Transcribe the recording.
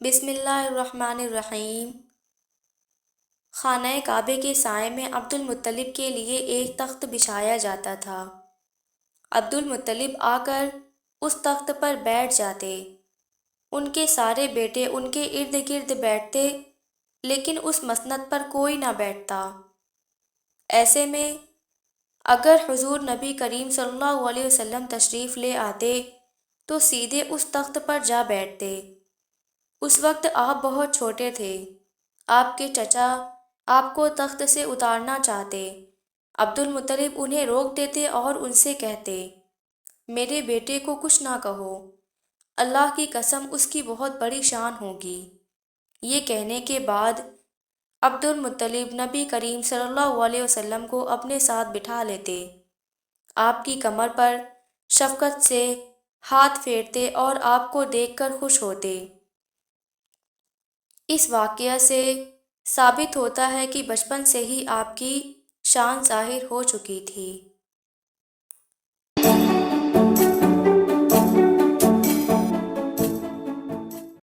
بسم اللہ الرحمن الرحیم۔ خانہ کعبے کے سائے میں عبد المطلب کے لیے ایک تخت بچھایا جاتا تھا۔ عبد المطلب آ کر اس تخت پر بیٹھ جاتے۔ ان کے سارے بیٹے ان کے ارد گرد بیٹھتے، لیکن اس مسند پر کوئی نہ بیٹھتا۔ ایسے میں اگر حضور نبی کریم صلی اللہ علیہ وسلم تشریف لے آتے تو سیدھے اس تخت پر جا بیٹھتے۔ اس وقت آپ بہت چھوٹے تھے۔ آپ کے چچا آپ کو تخت سے اتارنا چاہتے۔ عبد المطلب انہیں روک دیتے اور ان سے کہتے، میرے بیٹے کو کچھ نہ کہو، اللہ کی قسم اس کی بہت بڑی شان ہوگی۔ یہ کہنے کے بعد عبد المطلب نبی کریم صلی اللہ علیہ وسلم کو اپنے ساتھ بٹھا لیتے، آپ کی کمر پر شفقت سے ہاتھ پھیرتے اور آپ کو دیکھ کر خوش ہوتے۔ اس واقعہ سے ثابت ہوتا ہے کہ بچپن سے ہی آپ کی شان ظاہر ہو چکی تھی۔